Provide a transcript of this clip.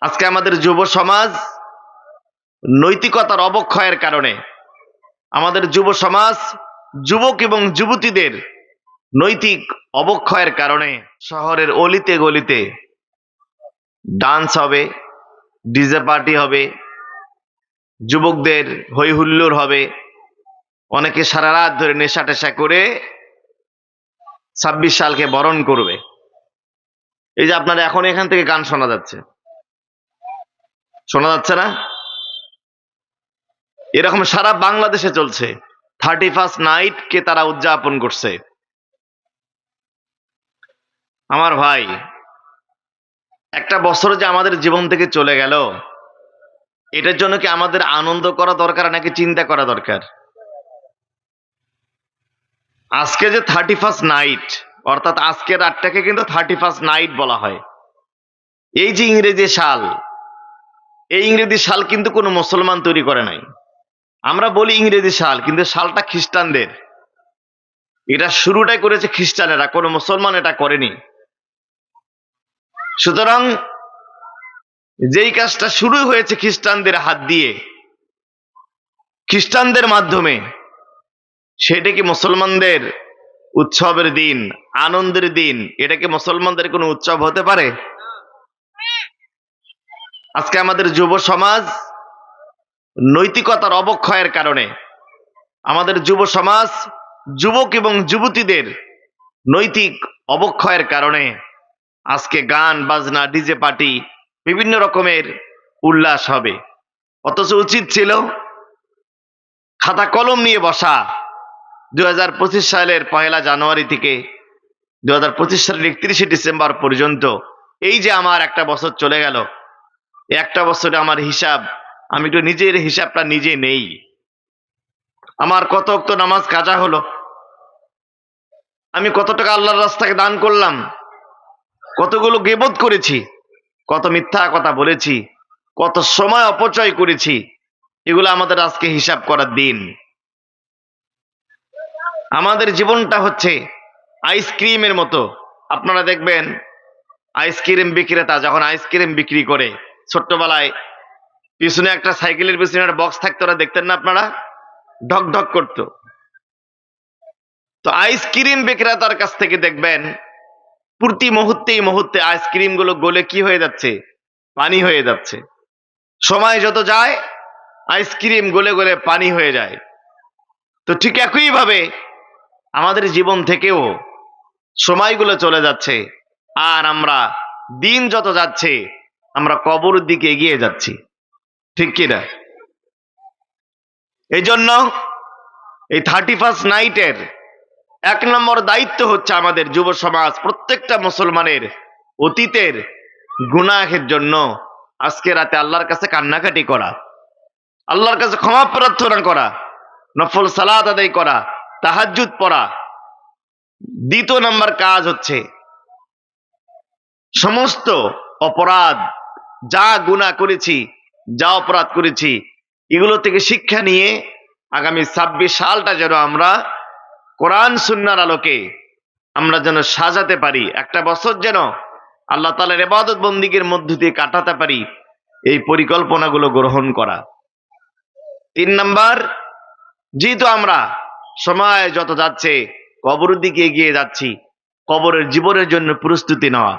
আজকে আমাদের যুব সমাজ নৈতিকতার অবক্ষয়ের কারণে, আমাদের যুব সমাজ যুবক এবং যুবতীদের নৈতিক অবক্ষয়ের কারণে শহরের অলিতে গলিতে ডান্স হবে, ডিজে পার্টি হবে, যুবকদের হই হুল্লোড় হবে, অনেকে সারা রাত ধরে নেশা টেশা করে 26 সালকে বরণ করবে। এই যে আপনারা এখন এখান থেকে গান শোনা যাচ্ছে না? এরকম সারা বাংলাদেশে চলছে। 31st নাইট কে তারা উদযাপন করছে। আমার ভাই, একটা বছর যে আমাদের জীবন থেকে চলে গেল, এটার জন্য কি আমাদের আনন্দ করা দরকার নাকি চিন্তা করা দরকার? আজকে যে 31st নাইট, অর্থাৎ আজকের রাতটাকে কিন্তু 31st নাইট বলা হয়। এই যে ইংরেজি সাল, এই ইংরেজি সাল কিন্তু কোনো মুসলমান তৈরি করে নাই। আমরা বলি ইংরেজি সাল, কিন্তু সালটা খ্রিস্টানদের। এটা শুরুটাই করেছে খ্রিস্টানেরা, কোনো মুসলমান এটা করেনি। সুতরাং যেই কাজটা শুরু হয়েছে খ্রিস্টানদের হাত দিয়ে, খ্রিস্টানদের মাধ্যমে, সেটা কি মুসলমানদের উৎসবের দিন, আনন্দের দিন? এটা কি মুসলমানদের কোনো উৎসব হতে পারে? আজকে আমাদের যুব সমাজ নৈতিকতার অবক্ষয়ের কারণে, আমাদের যুব সমাজ যুবক এবং যুবতীদের নৈতিক অবক্ষয়ের কারণে আজকে গান বাজনা, ডিজে পার্টি, বিভিন্ন রকমের উল্লাস হবে। অথচ উচিত ছিল খাতা কলম নিয়ে বসা 2025 সালের 1 জানুয়ারি থেকে 2025 সালের 31 ডিসেম্বর পর্যন্ত। এই যে আমার একটা বছর চলে গেল, একটা বছরে আমার হিসাব, আমি একটু নিজের হিসাবটা নিজে নেই। আমার কত ওয়াক্ত নামাজ কাজা হলো, আমি কত টাকা আল্লাহর রাস্তায় দান করলাম, কতগুলো গীবত করেছি, কত মিথ্যা কথা বলেছি, কত সময় অপচয় করেছি, এগুলো আমাদের আজকে হিসাব করার দিন। আমাদের জীবনটা হচ্ছে আইসক্রিমের মতো। আপনারা দেখবেন আইসক্রিম বিক্রেতা যখন আইসক্রিম বিক্রি করে, ছোট্টবেলায় পিছনে একটা সাইকেলের পিছনে একটা বক্স থাকতো, ওরা দেখতেন না আপনারা? ঢক ঢক করতো। তো আইসক্রিম বিক্রেতার কাছ থেকে দেখবেন প্রতি মুহূর্তে আইসক্রিম গুলো গলে কি হয়ে যাচ্ছে? পানি হয়ে যাচ্ছে। সময় যত যায় আইসক্রিম গলে গলে পানি হয়ে যায়। তো ঠিক একই ভাবে আমাদের জীবন থেকেও সময়গুলো চলে যাচ্ছে, আর আমরা দিন যত যাচ্ছে আমরা কবরের দিকে এগিয়ে যাচ্ছি, ঠিক কিনা? এই জন্য এই 31st নাইটের 1 নম্বর দায়িত্ব হচ্ছে আমাদের যুব সমাজ, প্রত্যেকটা মুসলমানের অতীতের গুনাহের জন্য আজকে রাতে আল্লাহর কাছে কান্নাকাটি করা, আল্লাহর কাছে ক্ষমা প্রার্থনা করা, নফল সালাত আদায় করা, তাহাজ্জুদ পড়া। 2 নম্বর কাজ হচ্ছে সমস্ত অপরাধ, যা গুনাহ করেছি, যা অপরাধ করেছি, এগুলো থেকে শিক্ষা নিয়ে আগামী 26 সালটা যেন আমরা কোরআন সুন্নাহর আলোকে আমরা যেন সাজাতে পারি, একটা বছর যেন আল্লাহ তাআলার ইবাদত বন্দেগীর মধ্য দিয়ে কাটাতে পারি, এই পরিকল্পনাগুলো গ্রহণ করা। 3 নাম্বার, যেহেতু আমরা সময় যত যাচ্ছে কবরের দিকে এগিয়ে যাচ্ছি, কবরের জীবনের জন্য প্রস্তুতি নেওয়া।